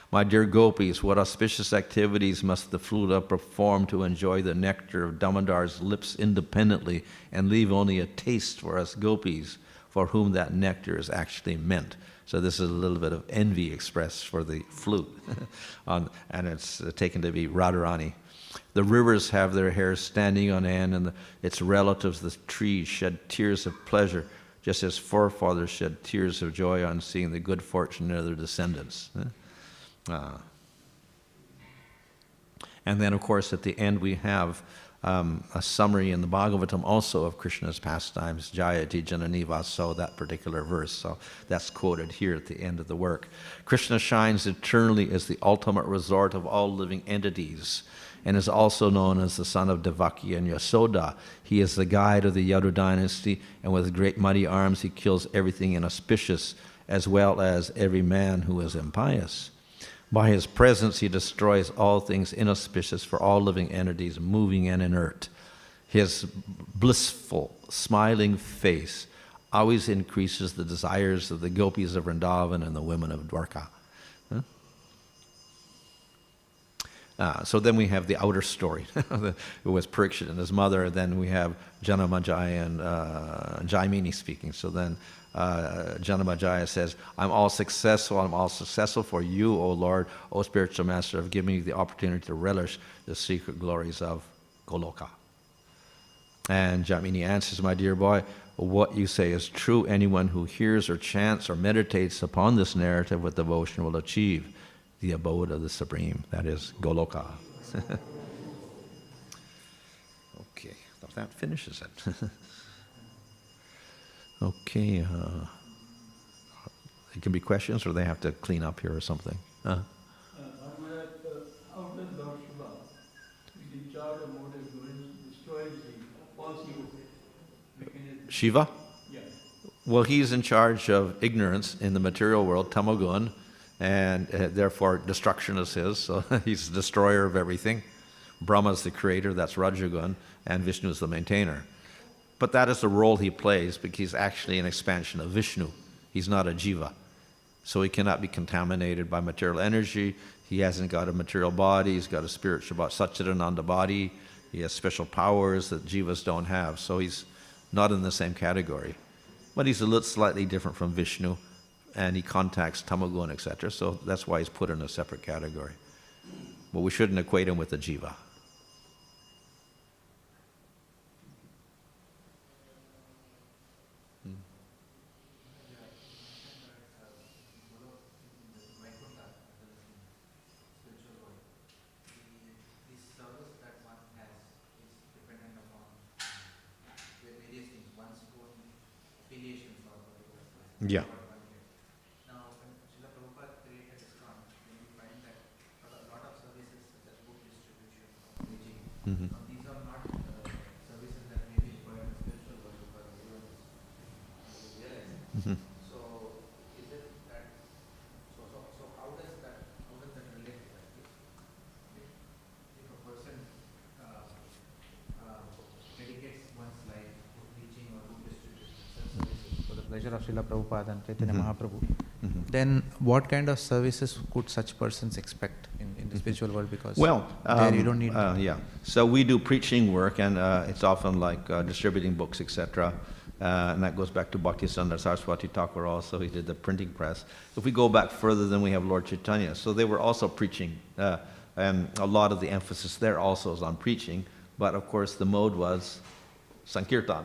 My dear gopis, what auspicious activities must the flute perform to enjoy the nectar of Damodar's lips independently and leave only a taste for us gopis, for whom that nectar is actually meant. So this is a little bit of envy expressed for the flute, and it's taken to be Radharani. The rivers have their hair standing on end, and its relatives, the trees, shed tears of pleasure, just as forefathers shed tears of joy on seeing the good fortune of their descendants. And then, of course, at the end we have a summary in the Bhagavatam also of Krishna's pastimes, Jayati Janani Vaso, that particular verse. So that's quoted here at the end of the work. Krishna shines eternally as the ultimate resort of all living entities, and is also known as the son of Devaki and Yasoda. He is the guide of the Yadu dynasty, and with great mighty arms he kills everything inauspicious, as well as every man who is impious. By his presence he destroys all things inauspicious for all living entities, moving and inert. His blissful, smiling face always increases the desires of the gopis of Vrindavan and the women of Dwarka. So then we have the outer story. It was Parikshit and his mother. Then we have Janamajaya and Jaimini speaking. So then Janamajaya says, I'm all successful for you, O Lord, O spiritual master, of giving me the opportunity to relish the secret glories of Goloka. And Jaimini answers, my dear boy, what you say is true. Anyone who hears or chants or meditates upon this narrative with devotion will achieve the abode of the Supreme, that is Goloka. Okay, that finishes it. Okay, it can be questions, or they have to clean up here or something. How does Lord Shiva, who's in charge of motive, destroys the false ego mechanism? Shiva? Yes. Well, he's in charge of ignorance in the material world, tamagun, and therefore destruction is his, so he's the destroyer of everything. Brahma is the creator, that's Rajagun, and Vishnu is the maintainer. But that is the role he plays, because he's actually an expansion of Vishnu. He's not a jiva. So he cannot be contaminated by material energy. He hasn't got a material body, he's got a spiritual body, Satchidananda body. He has special powers that jivas don't have, so he's not in the same category. But he's a little slightly different from Vishnu, and he contacts tamagun, etc. So that's why he's put in a separate category. But we shouldn't equate him with a jiva. Yeah. Now, when Srila Prabhupada created ISKCON, we find that a lot of services such as book distribution or preaching, now these are not services that may be required in spiritual world because everyone is realizing. pleasure of Srila Prabhupada and Chaitanya Mahaprabhu, then what kind of services could such persons expect in the spiritual world? Because Well, there you don't need yeah. So we do preaching work, and it's often like distributing books, etc. And that goes back to Bhaktisiddhanta Saraswati Thakur also. He did the printing press. If we go back further, then we have Lord Chaitanya. So they were also preaching, and a lot of the emphasis there also is on preaching. But of course, the mode was Sankirtan.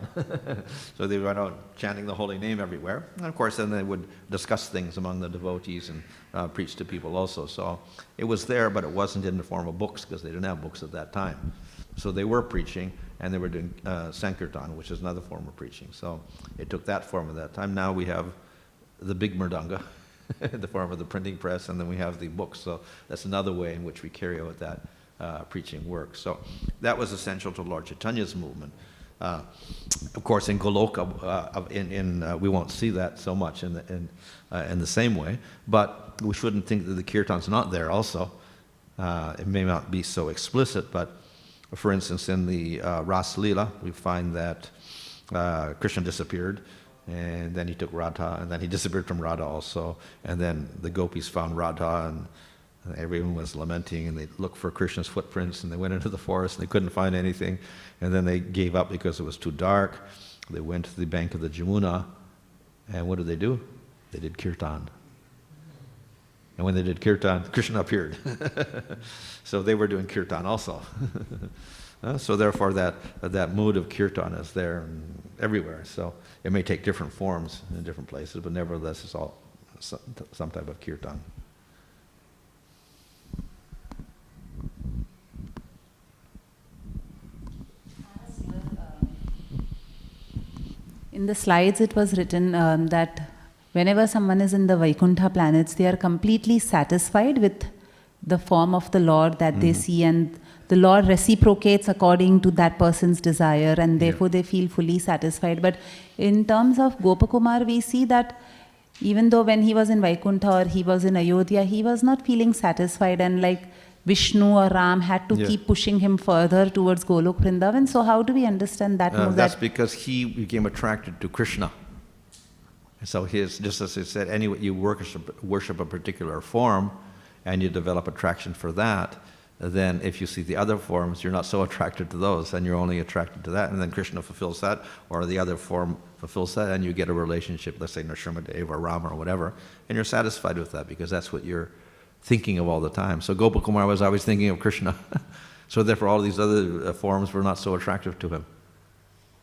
So they went out chanting the holy name everywhere. And of course, then they would discuss things among the devotees and preach to people also. So it was there, but it wasn't in the form of books because they didn't have books at that time. So they were preaching, and they were doing Sankirtan, which is another form of preaching. So it took that form at that time. Now we have the big mridanga, the form of the printing press, and then we have the books. So that's another way in which we carry out that preaching work. So that was essential to Lord Chaitanya's movement. Of course, in Goloka, we won't see that so much in the same way, but we shouldn't think that the kirtan's not there also. It may not be so explicit, but for instance, in the Ras Lila, we find that Krishna disappeared, and then he took Radha, and then he disappeared from Radha also, and then the gopis found Radha, and everyone was lamenting, and they looked for Krishna's footprints, and they went into the forest, and they couldn't find anything, and then they gave up because it was too dark. They went to the bank of the Jamuna, and what did they do? They did kirtan. And when they did kirtan, Krishna appeared. So they were doing kirtan also. So therefore that mood of kirtan is there everywhere. So it may take different forms in different places, but nevertheless it's all some type of kirtan. In the slides it was written that whenever someone is in the Vaikuntha planets, they are completely satisfied with the form of the Lord that they see, and the Lord reciprocates according to that person's desire, and therefore they feel fully satisfied. But in terms of Gopakumar, we see that even though when he was in Vaikuntha or he was in Ayodhya, he was not feeling satisfied, and like Vishnu or Ram had to keep pushing him further towards Golok Vrindavan. So how do we understand that? That's because he became attracted to Krishna. So just as it said, anyway, you worship a particular form and you develop attraction for that, then if you see the other forms, you're not so attracted to those, and you're only attracted to that, and then Krishna fulfills that, or the other form fulfills that, and you get a relationship, let's say Nrsimhadev or Rama or whatever, and you're satisfied with that because that's what you're thinking of all the time. So Gopakumar was always thinking of Krishna. So therefore all these other forms were not so attractive to him,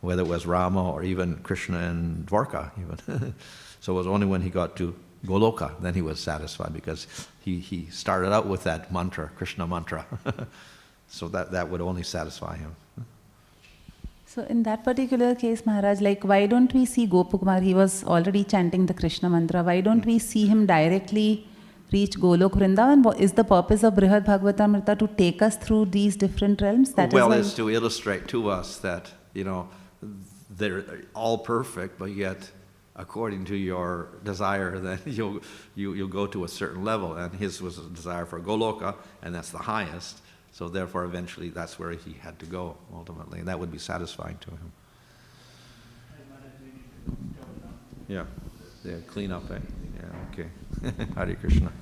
whether it was Rama or even Krishna and Dwarka even. So it was only when he got to Goloka, then he was satisfied, because he started out with that mantra, Krishna mantra. So that would only satisfy him. So in that particular case, Maharaj, like why don't we see Gopakumar? He was already chanting the Krishna mantra. Why don't we see him directly reach Golok Vrindavan? Is the purpose of Brihad Bhagavatamrta to take us through these different realms? It's to illustrate to us that, they're all perfect, but yet according to your desire, then you'll go to a certain level. And his was a desire for Goloka, and that's the highest. So therefore, eventually, that's where he had to go, ultimately. And that would be satisfying to him. Yeah, clean up, eh? Yeah, okay. Hare Krishna.